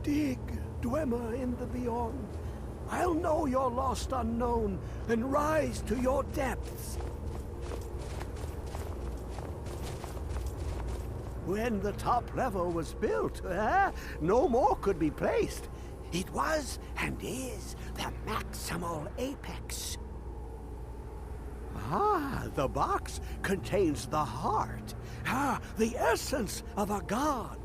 Dig, Dwemer in the beyond. I'll know your lost unknown and rise to your depths. When the top level was built, no more could be placed. It was and is the maximal apex. The box contains the heart. The essence of a god.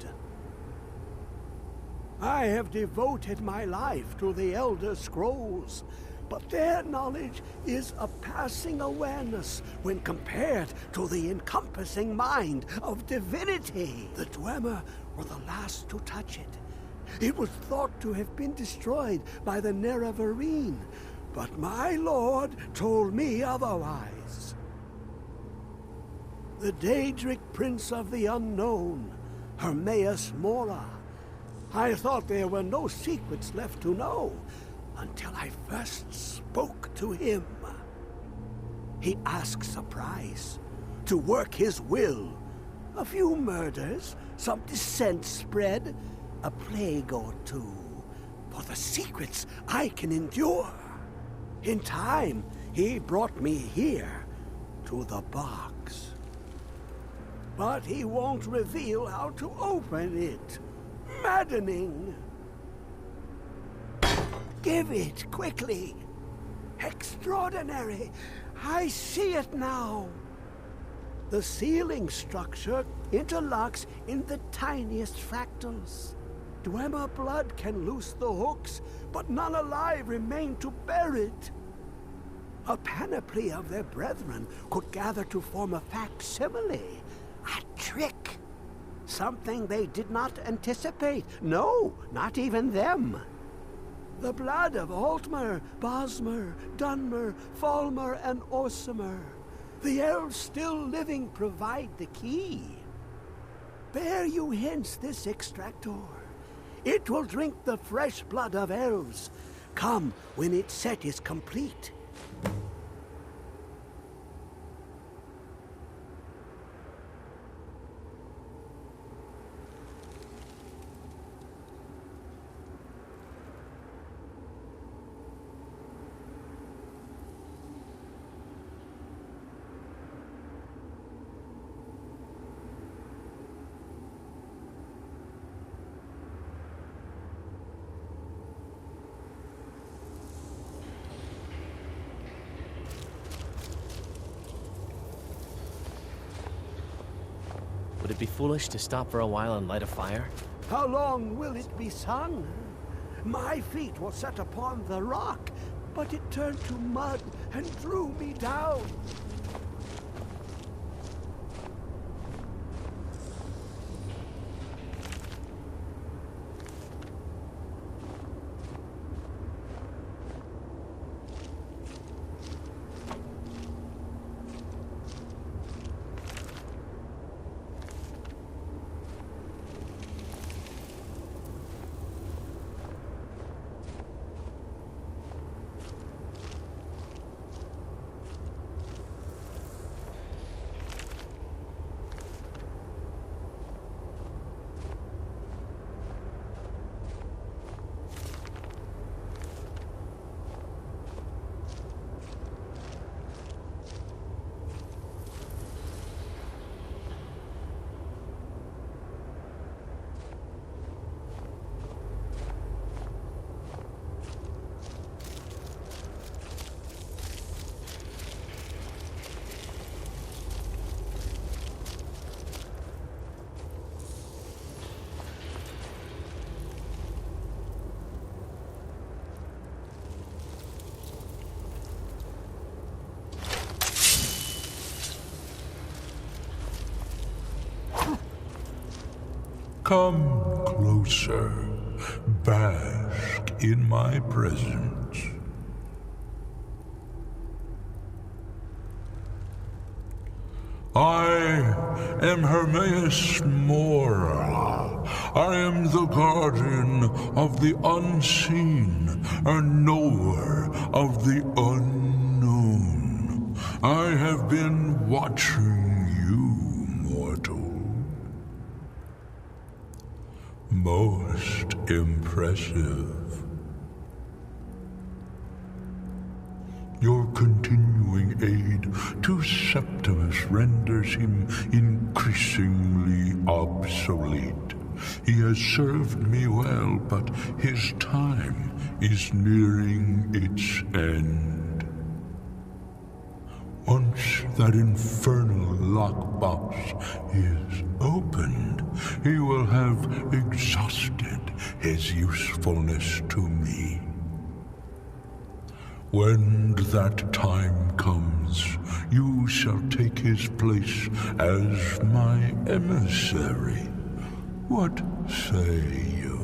I have devoted my life to the Elder Scrolls, but their knowledge is a passing awareness when compared to the encompassing mind of divinity. The Dwemer were the last to touch it. It was thought to have been destroyed by the Nerevarine, but my lord told me otherwise. The Daedric Prince of the Unknown, Hermaeus Mora. I thought there were no secrets left to know until I first spoke to him. He asks a price to work his will. A few murders, some dissent spread, a plague or two, for the secrets I can endure. In time, he brought me here, to the box. But he won't reveal how to open it. Maddening. Give it, quickly. Extraordinary. I see it now. The ceiling structure interlocks in the tiniest fractals. Dwemer blood can loose the hooks, but none alive remain to bear it. A panoply of their brethren could gather to form a facsimile, a trick. Something they did not anticipate. No, not even them. The blood of Altmer, Bosmer, Dunmer, Falmer, and Orsimer. The elves still living provide the key. Bear you hence this extractor. It will drink the fresh blood of elves. Come when its set is complete. Would it be foolish to stop for a while and light a fire? How long will it be sung? My feet were set upon the rock, but it turned to mud and drew me down. Come closer, bask in my presence. I am Hermaeus Mora. I am the guardian of the unseen, a knower of the unknown. I have been watching you, mortal. Most impressive. Your continuing aid to Septimus renders him increasingly obsolete. He has served me well, but his time is nearing its end. Once that infernal lockbox is opened, he will have exhausted his usefulness to me. When that time comes, you shall take his place as my emissary. What say you?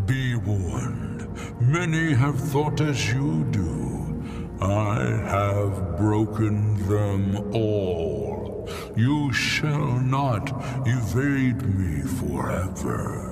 Be warned, many have thought as you do. I have broken them all. You shall not evade me forever.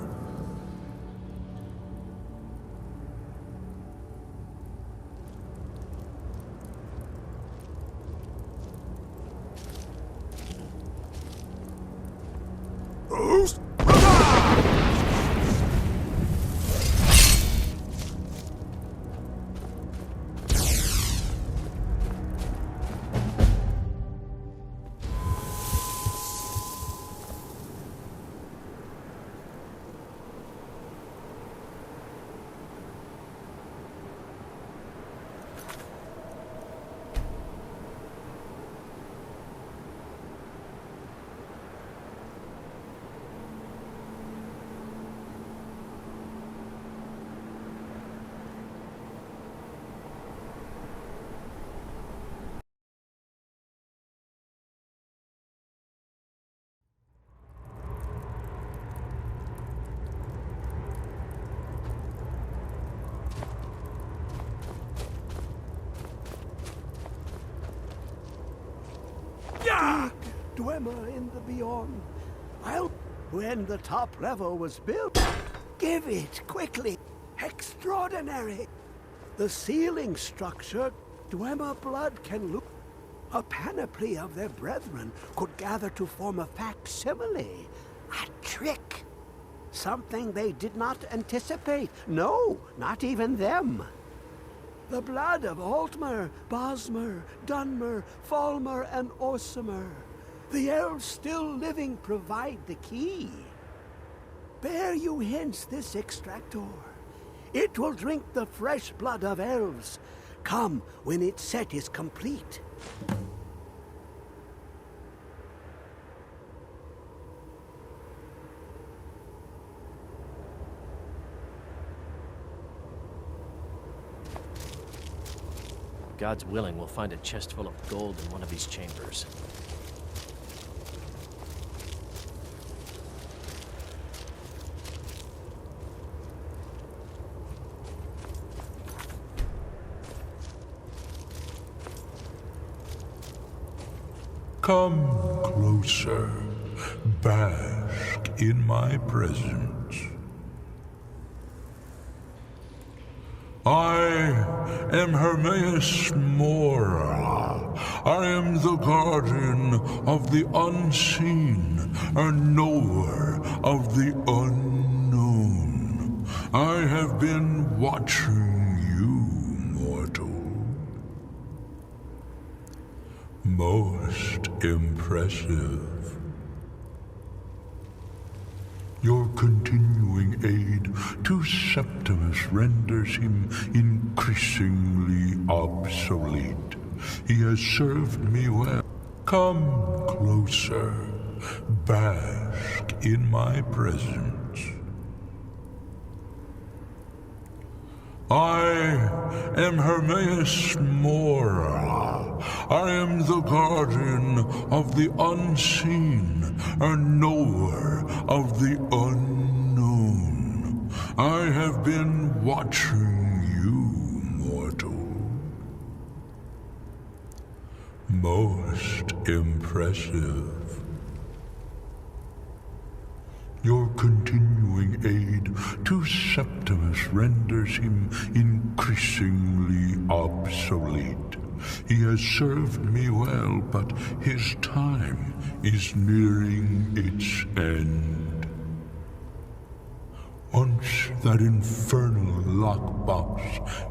Dwemer in the beyond. When the top level was built, give it quickly. Extraordinary. The ceiling structure, Dwemer blood can look. A panoply of their brethren could gather to form a facsimile. A trick. Something they did not anticipate. No, not even them. The blood of Altmer, Bosmer, Dunmer, Falmer, and Orsimer. The elves still living provide the key. Bear you hence this extractor. It will drink the fresh blood of elves. Come when its set is complete. God's willing, we'll find a chest full of gold in one of these chambers. Come closer, bask in my presence. I am Hermaeus Mora. I am the guardian of the unseen, a knower of the unknown. I have been watching you, mortal. Most impressive. Your continuing aid to Septimus renders him increasingly obsolete. He has served me well. Come closer, bask in my presence. I am Hermaeus Mora. I am the guardian of the unseen, a knower of the unknown. I have been watching you, mortal. Most impressive. Your continuing aid to Septimus renders him increasingly obsolete. He has served me well, but his time is nearing its end. Once that infernal lockbox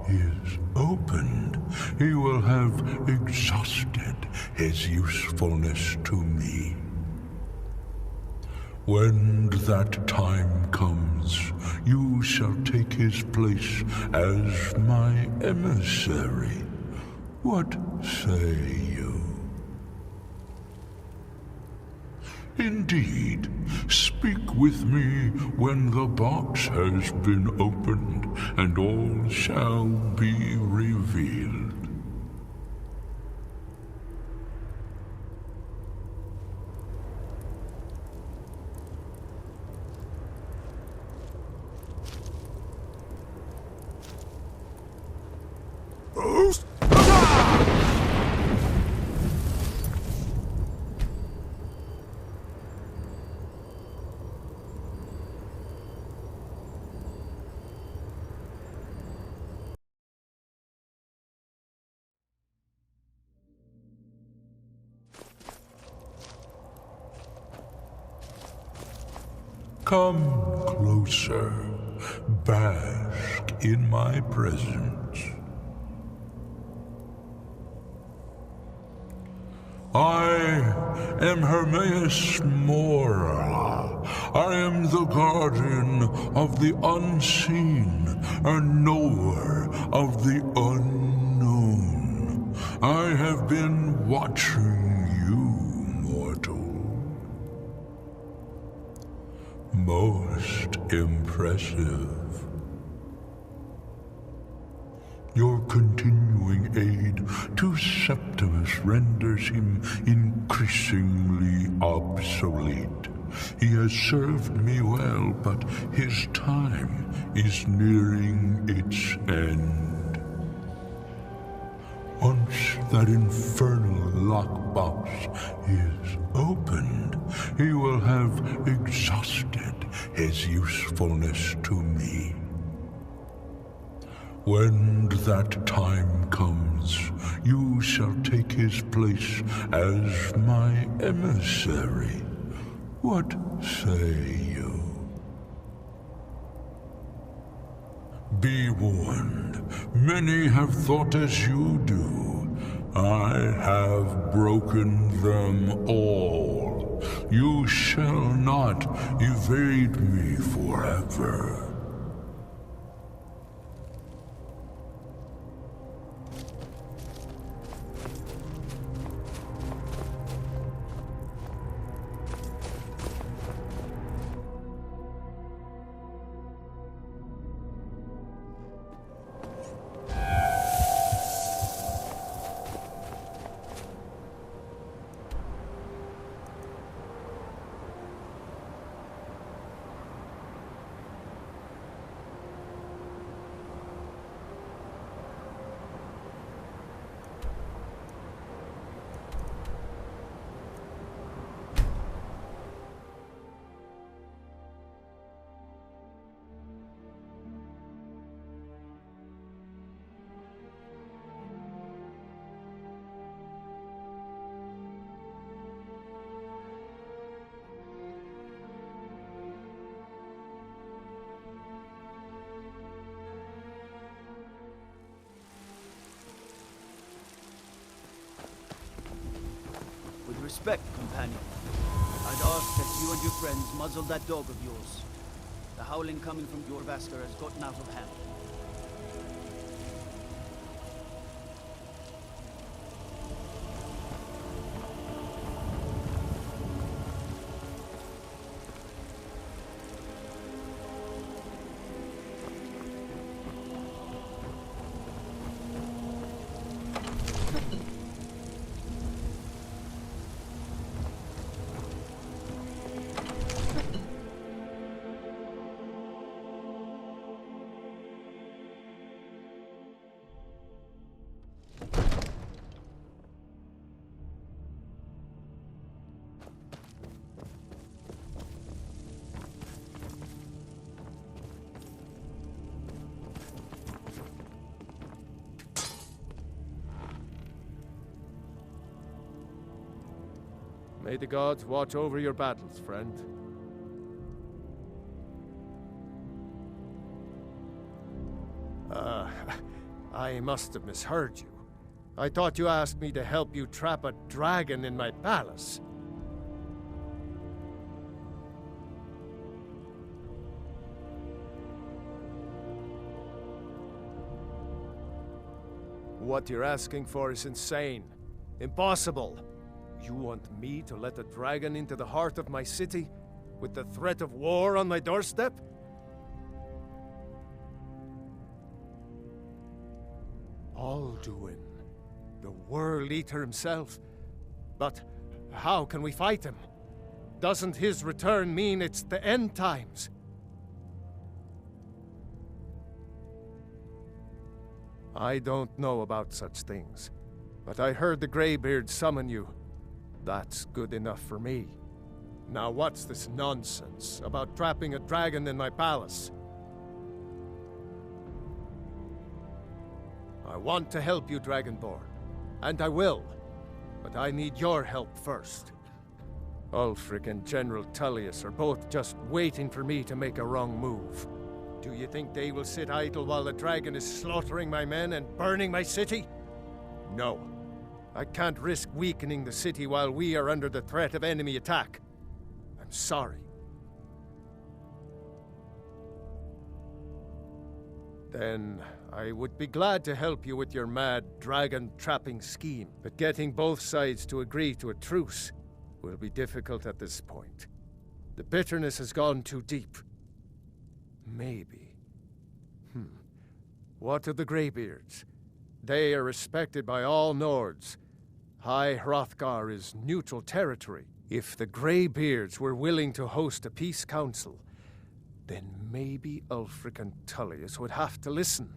is opened, he will have exhausted his usefulness to me. When that time comes, you shall take his place as my emissary. What say you? Indeed, speak with me when the box has been opened, and all shall be revealed. Come closer, bask in my presence. I am Hermaeus Mora. I am the guardian of the unseen, a knower of the unknown. I have been watching you, mortal. Most impressive. Your continuing aid to Septimus renders him increasingly obsolete. He has served me well, but his time is nearing its end. Once that infernal lockbox is opened, he will have exhausted his usefulness to me. When that time comes, you shall take his place as my emissary. What say you? Be warned, many have thought as you do. I have broken them all. You shall not evade me forever. With respect, companion, I'd ask that you and your friends muzzle that dog of yours. The howling coming from Jorvaskar has gotten out of hand. May the gods watch over your battles, friend. I must have misheard you. I thought you asked me to help you trap a dragon in my palace. What you're asking for is insane. Impossible. You want me to let a dragon into the heart of my city, with the threat of war on my doorstep? Alduin, the World Eater himself. But how can we fight him? Doesn't his return mean it's the end times? I don't know about such things, but I heard the Greybeard summon you. That's good enough for me. Now what's this nonsense about trapping a dragon in my palace? I want to help you, Dragonborn, and I will, but I need your help first. Ulfric and General Tullius are both just waiting for me to make a wrong move. Do you think they will sit idle while the dragon is slaughtering my men and burning my city? No. I can't risk weakening the city while we are under the threat of enemy attack. I'm sorry. Then I would be glad to help you with your mad dragon-trapping scheme, but getting both sides to agree to a truce will be difficult at this point. The bitterness has gone too deep. Maybe. What of the Greybeards? They are respected by all Nords. High Hrothgar is neutral territory. If the Greybeards were willing to host a peace council, then maybe Ulfric and Tullius would have to listen.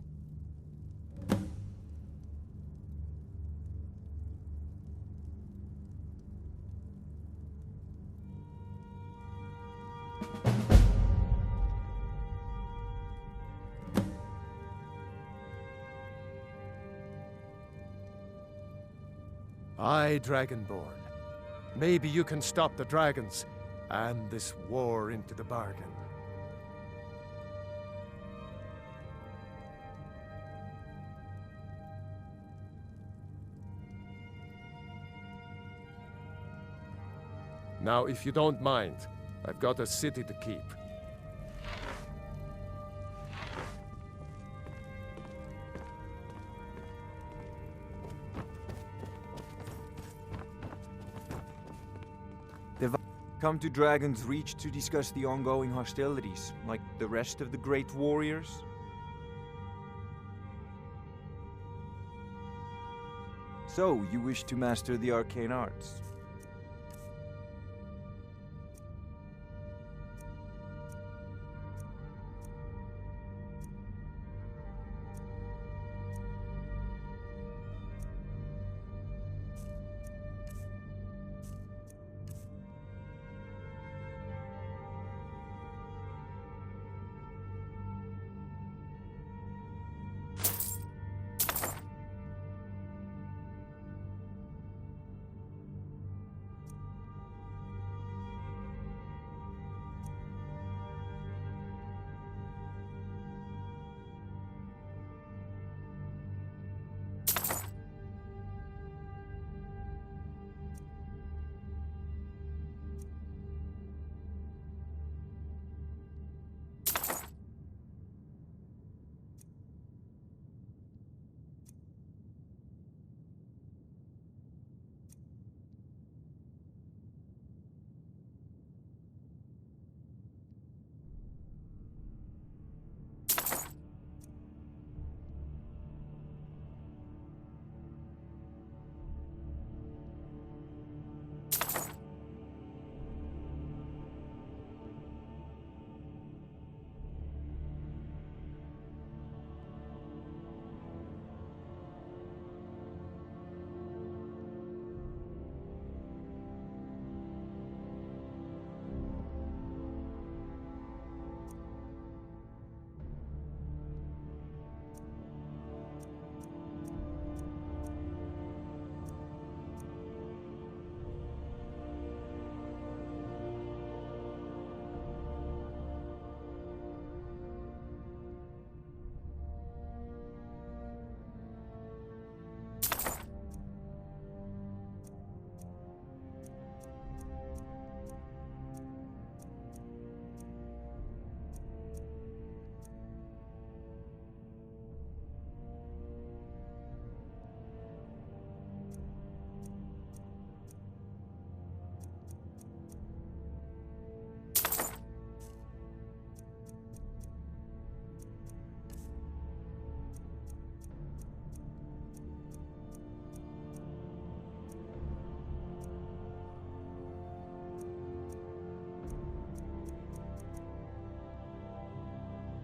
Aye, Dragonborn. Maybe you can stop the dragons, and this war into the bargain. Now, if you don't mind, I've got a city to keep. They've come to Dragon's Reach to discuss the ongoing hostilities, like the rest of the great warriors. So, you wish to master the arcane arts?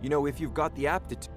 You know, if you've got the aptitude.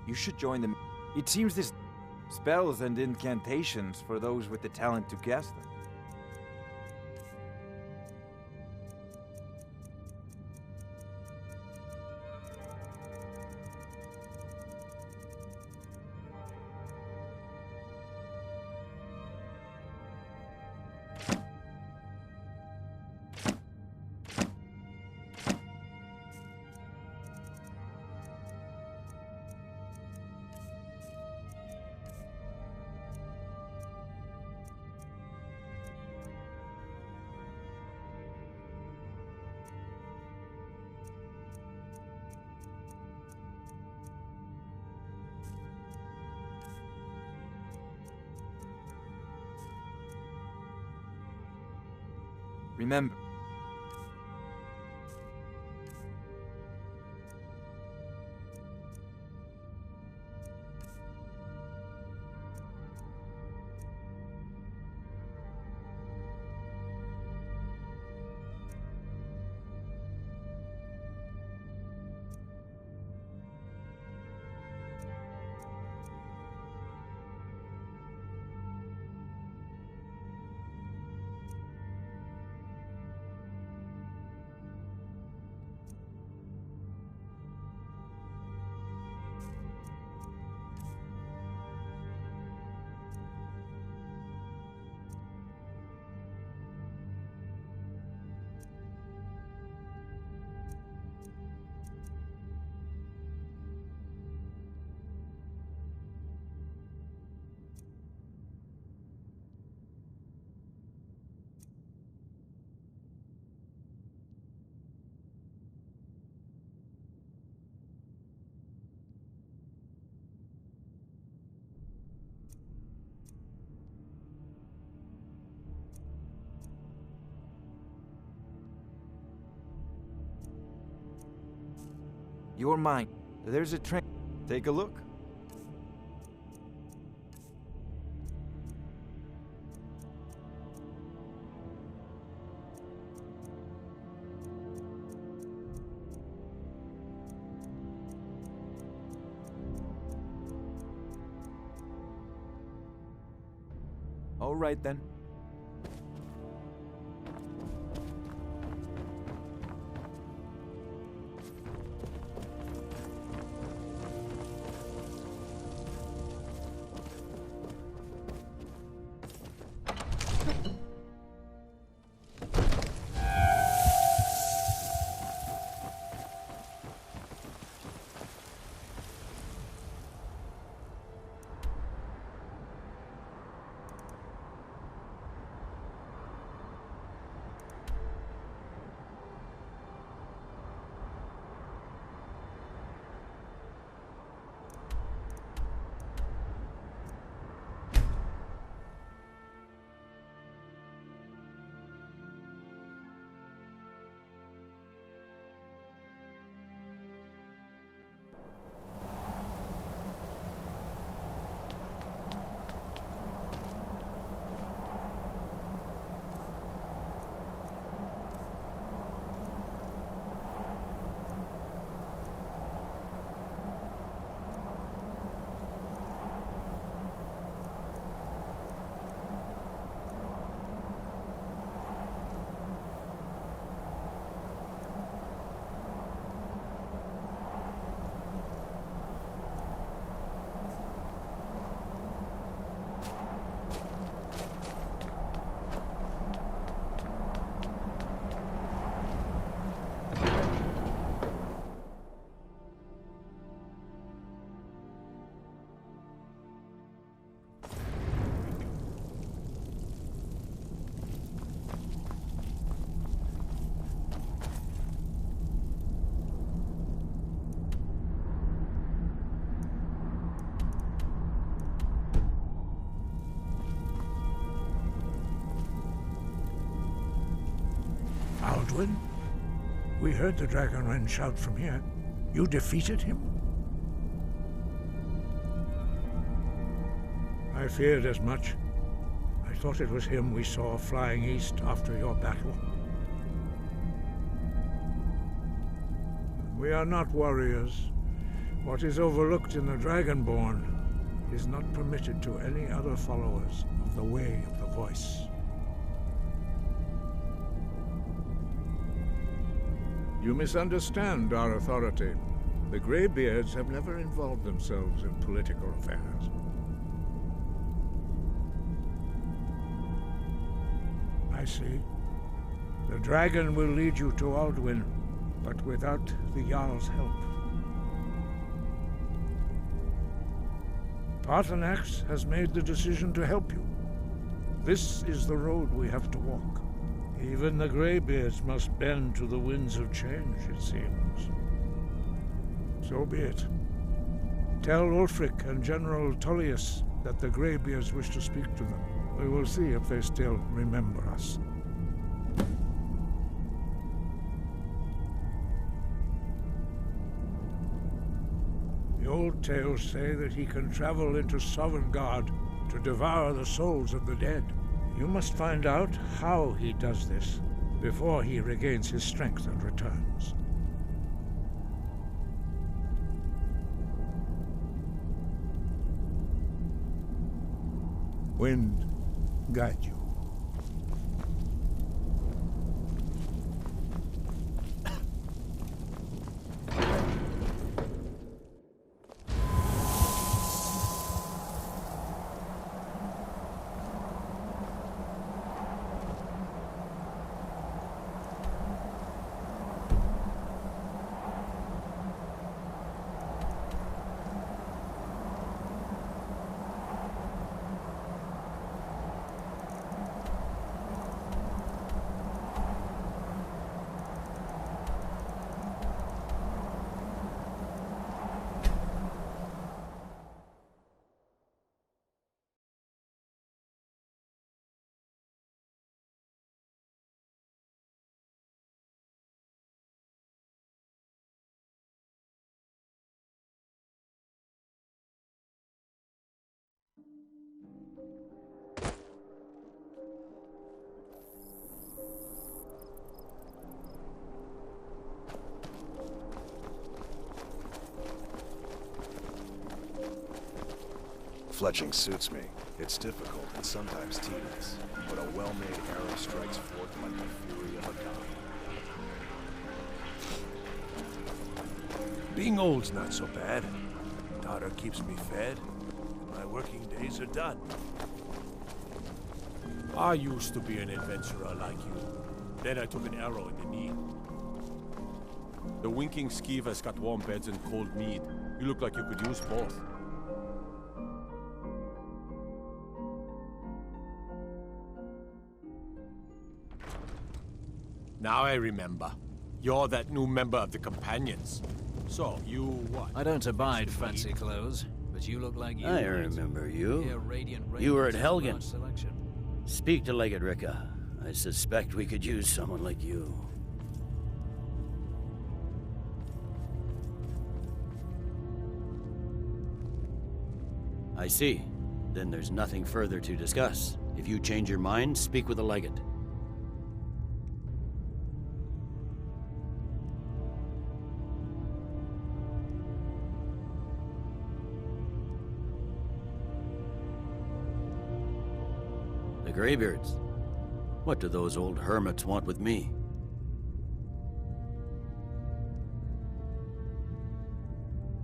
You should join them. It seems there's spells and incantations for those with the talent to cast them. Remember. You're mine. There's a train. Take a look. All right then. Aldwin? We heard the Dragonren shout from here. You defeated him? I feared as much. I thought it was him we saw flying east after your battle. We are not warriors. What is overlooked in the Dragonborn is not permitted to any other followers of the Way of the Voice. You misunderstand our authority. The Greybeards have never involved themselves in political affairs. I see. The dragon will lead you to Aldwin, but without the Jarl's help. Paarthurnax has made the decision to help you. This is the road we have to walk. Even the Greybeards must bend to the winds of change, it seems. So be it. Tell Ulfric and General Tullius that the Greybeards wish to speak to them. We will see if they still remember us. The old tales say that he can travel into Sovngarde to devour the souls of the dead. You must find out how he does this before he regains his strength and returns. Wind, guide you. Fletching suits me. It's difficult and sometimes tedious, but a well-made arrow strikes forth like the fury of a god. Being old's not so bad. Daughter keeps me fed, and my working days are done. I used to be an adventurer like you. Then I took an arrow in the knee. The winking skeever's got warm beds and cold mead. You look like you could use both. Now I remember. You're that new member of the Companions. So, you what? I don't abide fancy clothes, but you look like you... I remember you. You were at Helgen. Speak to Legate Ricka. I suspect we could use someone like you. I see. Then there's nothing further to discuss. If you change your mind, speak with the Legate. Greybeards. What do those old hermits want with me?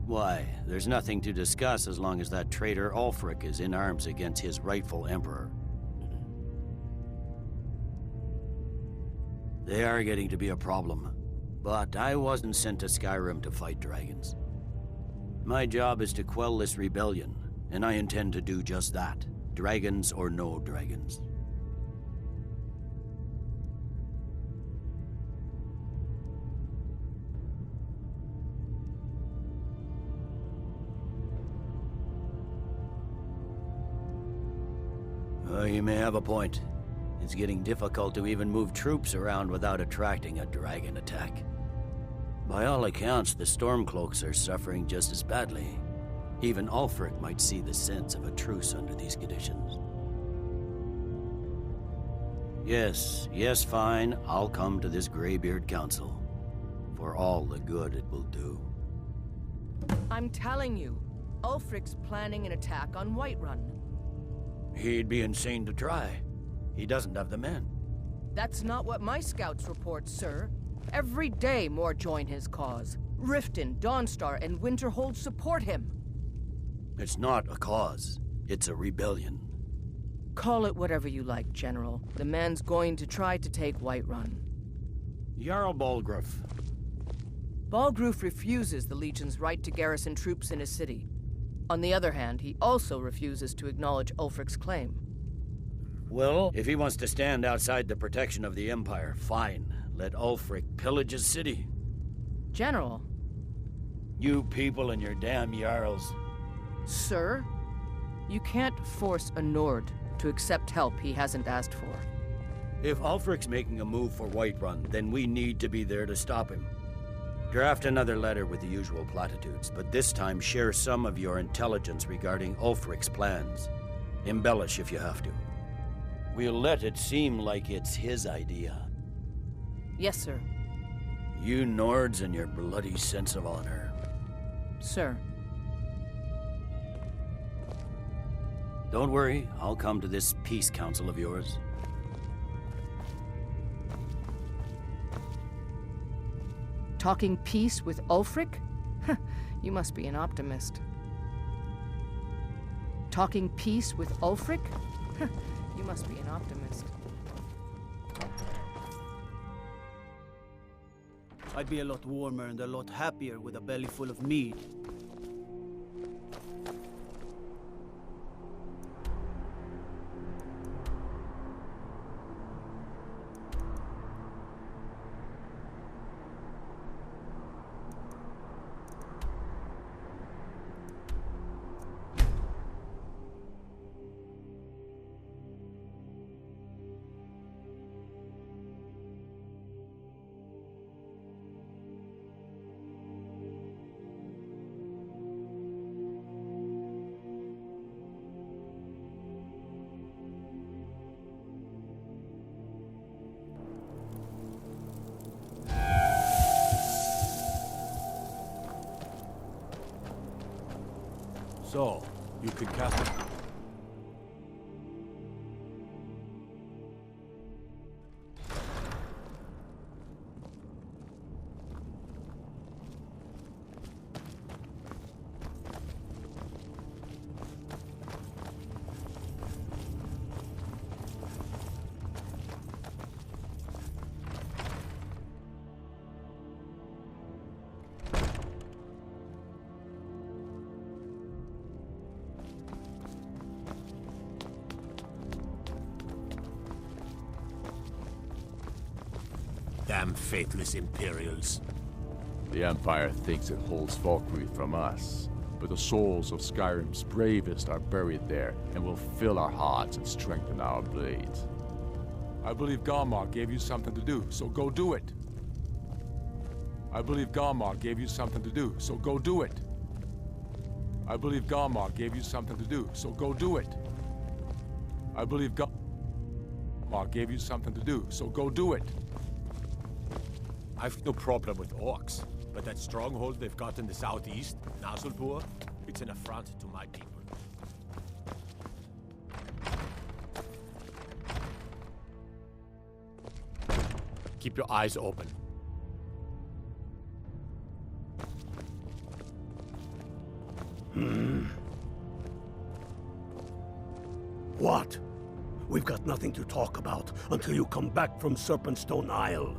Why, there's nothing to discuss as long as that traitor Ulfric is in arms against his rightful emperor. They are getting to be a problem, but I wasn't sent to Skyrim to fight dragons. My job is to quell this rebellion, and I intend to do just that. Dragons or no dragons. You may have a point. It's getting difficult to even move troops around without attracting a dragon attack. By all accounts, the Stormcloaks are suffering just as badly. Even Ulfric might see the sense of a truce under these conditions. Yes, fine. I'll come to this Greybeard Council. For all the good it will do. I'm telling you, Ulfric's planning an attack on Whiterun. He'd be insane to try. He doesn't have the men. That's not what my scouts report, sir. Every day more join his cause. Riften, Dawnstar, and Winterhold support him. It's not a cause. It's a rebellion. Call it whatever you like, General. The man's going to try to take Whiterun. Jarl Balgruuf. Balgruuf refuses the Legion's right to garrison troops in his city. On the other hand, he also refuses to acknowledge Ulfric's claim. Well, if he wants to stand outside the protection of the Empire, fine. Let Ulfric pillage his city. General. You people and your damn Jarls. Sir, you can't force a Nord to accept help he hasn't asked for. If Ulfric's making a move for Whiterun, then we need to be there to stop him. Draft another letter with the usual platitudes, but this time share some of your intelligence regarding Ulfric's plans. Embellish if you have to. We'll let it seem like it's his idea. Yes, sir. You Nords and your bloody sense of honor. Sir. Don't worry, I'll come to this peace council of yours. Talking peace with Ulfric? You must be an optimist. Talking peace with Ulfric? You must be an optimist. I'd be a lot warmer and a lot happier with a belly full of mead. So, you could cast it. Damn faithless Imperials. The Empire thinks it holds Valkyrie from us, but the souls of Skyrim's bravest are buried there and will fill our hearts and strengthen our blades. I believe Garmar gave you something to do, so go do it. I believe Garmar gave you something to do, so go do it. I believe Garmar gave you something to do, so go do it. I believe Garmar gave you something to do, so go do it. I've no problem with orcs, but that stronghold they've got in the southeast, Nasulpur, it's an affront to my people. Keep your eyes open. What? We've got nothing to talk about until you come back from Serpentstone Isle.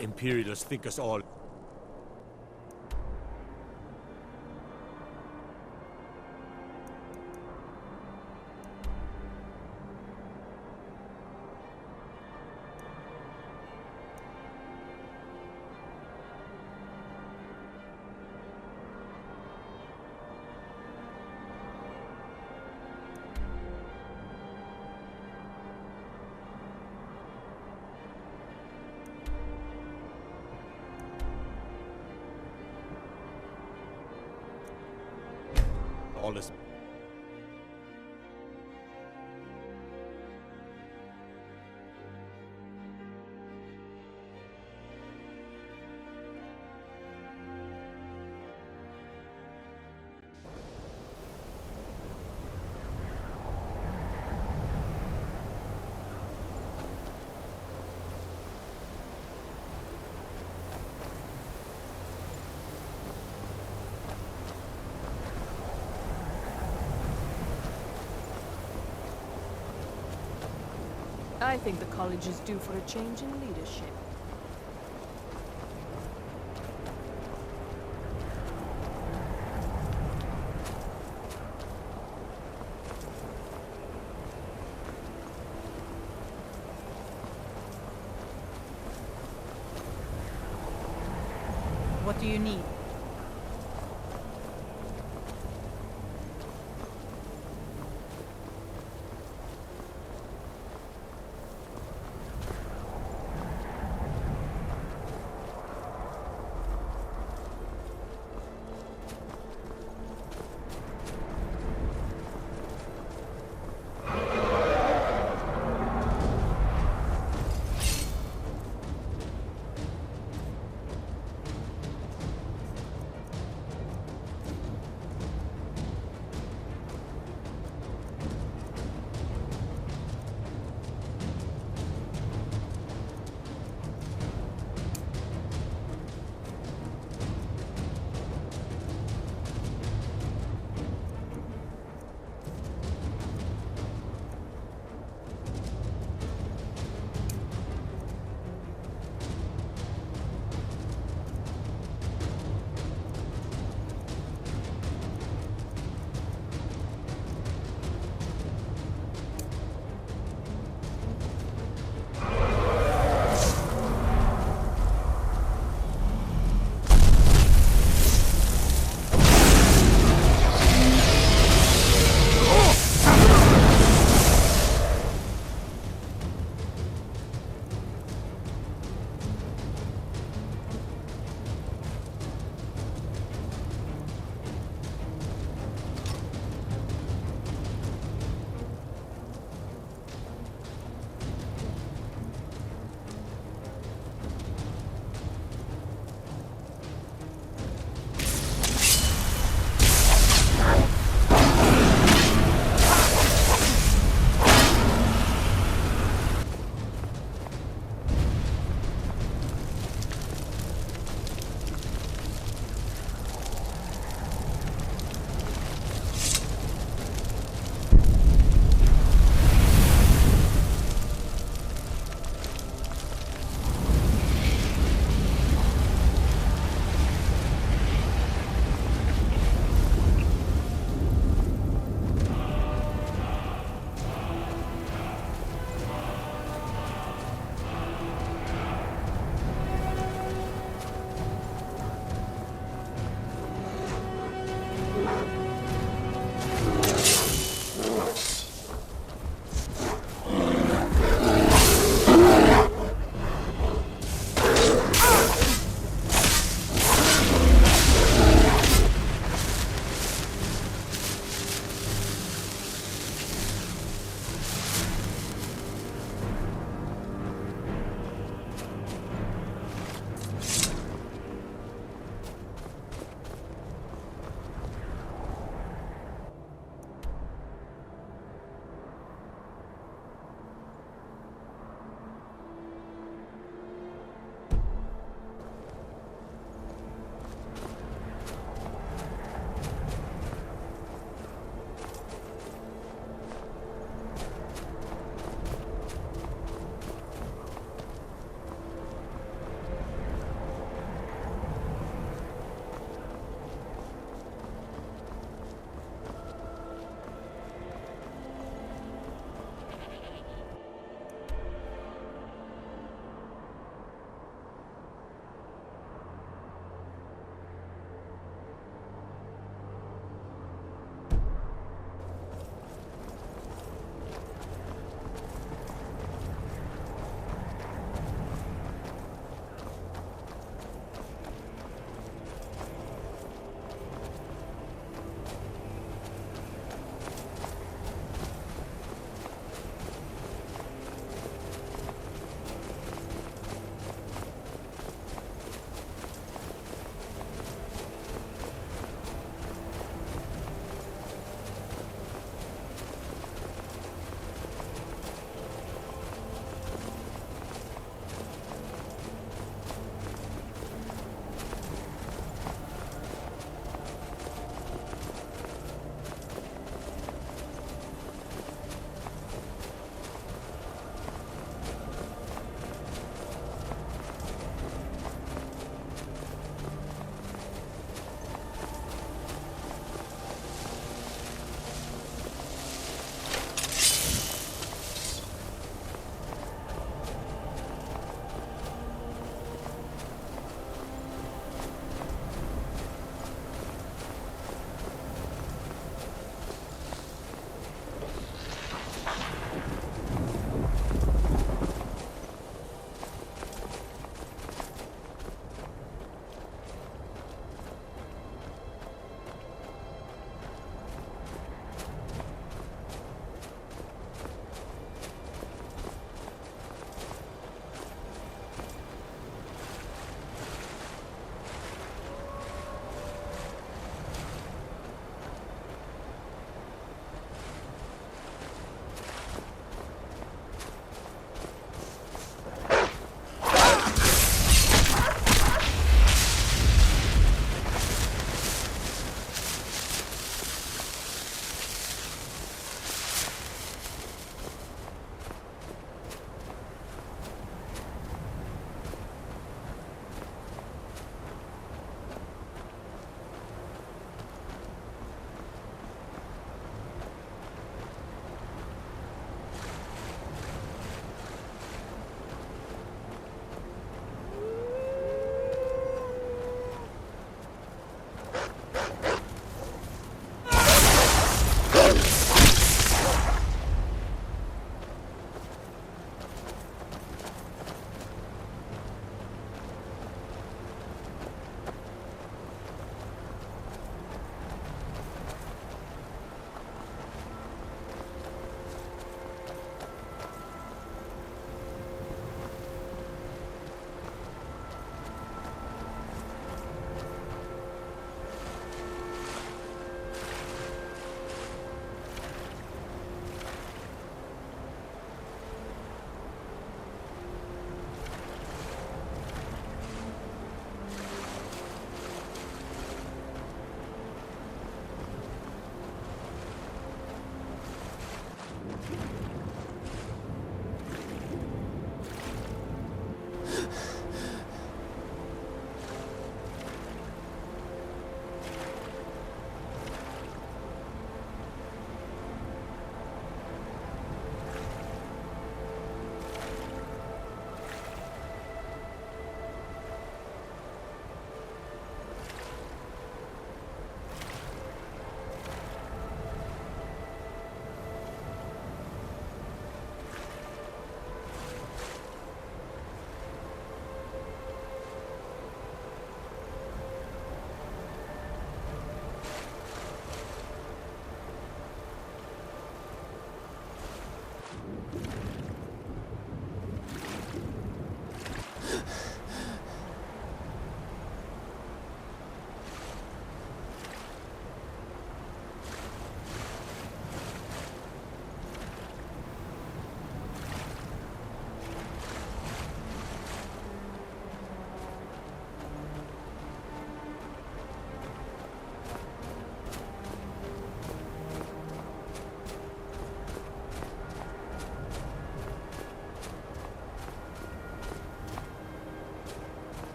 Imperials think us all... all this... I think the college is due for a change in leadership. What do you need?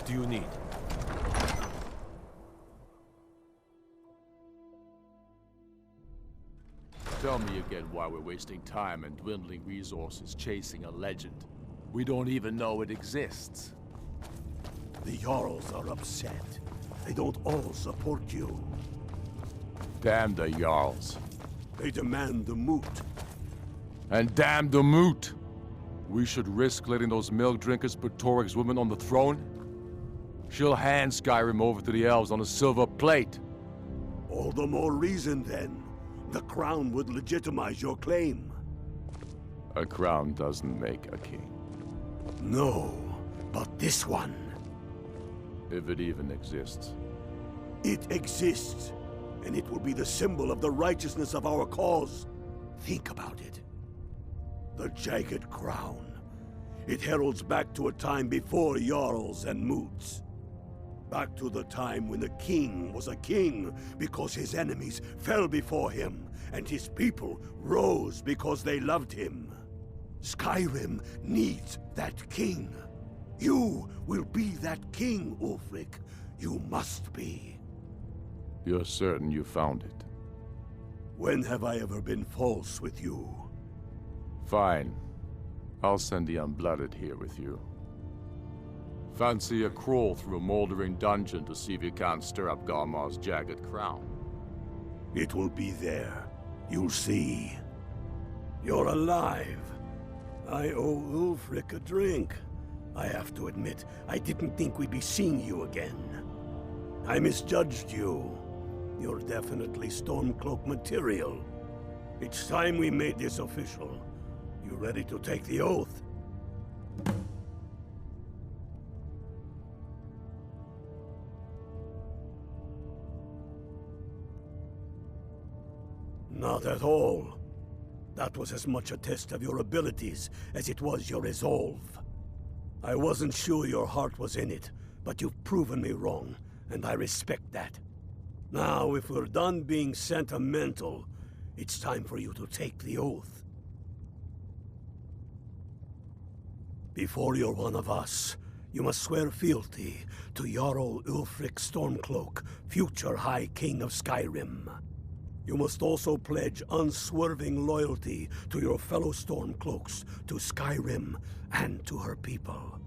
What do you need? Tell me again why we're wasting time and dwindling resources chasing a legend. We don't even know it exists. The Jarls are upset. They don't all support you. Damn the Jarls. They demand the moot. And damn the moot! We should risk letting those milk drinkers put Toryg's woman on the throne? She'll hand Skyrim over to the elves on a silver plate. All the more reason, then. The crown would legitimize your claim. A crown doesn't make a king. No, but this one. If it even exists. It exists, and it will be the symbol of the righteousness of our cause. Think about it. The jagged crown. It heralds back to a time before Jarls and moots. Back to the time when the king was a king because his enemies fell before him, and his people rose because they loved him. Skyrim needs that king. You will be that king, Ulfric. You must be. You're certain you found it? When have I ever been false with you? Fine. I'll send the Unblooded here with you. Fancy a crawl through a moldering dungeon to see if you can't stir up Garmar's jagged crown. It will be there. You'll see. You're alive. I owe Ulfric a drink. I have to admit, I didn't think we'd be seeing you again. I misjudged you. You're definitely Stormcloak material. It's time we made this official. You ready to take the oath? Not at all. That was as much a test of your abilities as it was your resolve. I wasn't sure your heart was in it, but you've proven me wrong, and I respect that. Now, if we're done being sentimental, it's time for you to take the oath. Before you're one of us, you must swear fealty to Jarl Ulfric Stormcloak, future High King of Skyrim. You must also pledge unswerving loyalty to your fellow Stormcloaks, to Skyrim, and to her people.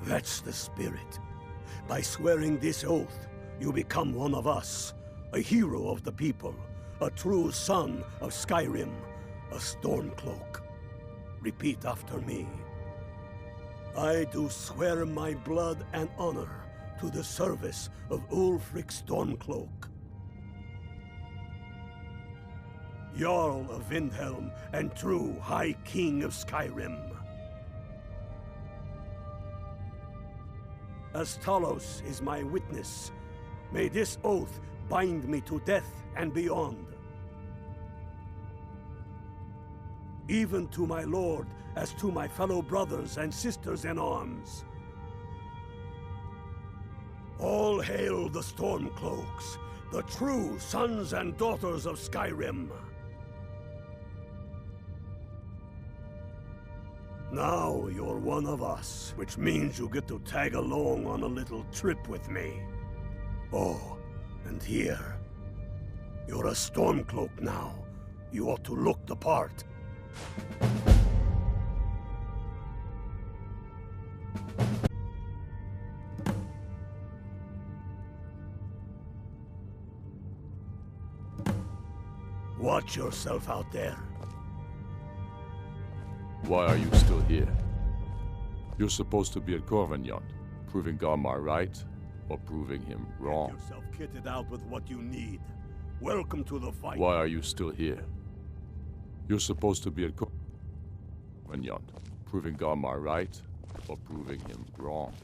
That's the spirit. By swearing this oath, you become one of us, a hero of the people, a true son of Skyrim, a Stormcloak. Repeat after me. I do swear my blood and honor to the service of Ulfric Stormcloak, Jarl of Windhelm and true High King of Skyrim. As Talos is my witness, may this oath bind me to death and beyond. Even to my lord, as to my fellow brothers and sisters in arms. All hail the Stormcloaks, the true sons and daughters of Skyrim. Now you're one of us, which means you get to tag along on a little trip with me. Oh, and here. You're a Stormcloak now. You ought to look the part. Watch yourself out there. Why are you still here? You're supposed to be at Corvinjon, proving Garmar right, or proving him wrong. Get yourself kitted out with what you need. Welcome to the fight. Why are you still here? You're supposed to be at Corvinjon, proving Garmar right, or proving him wrong.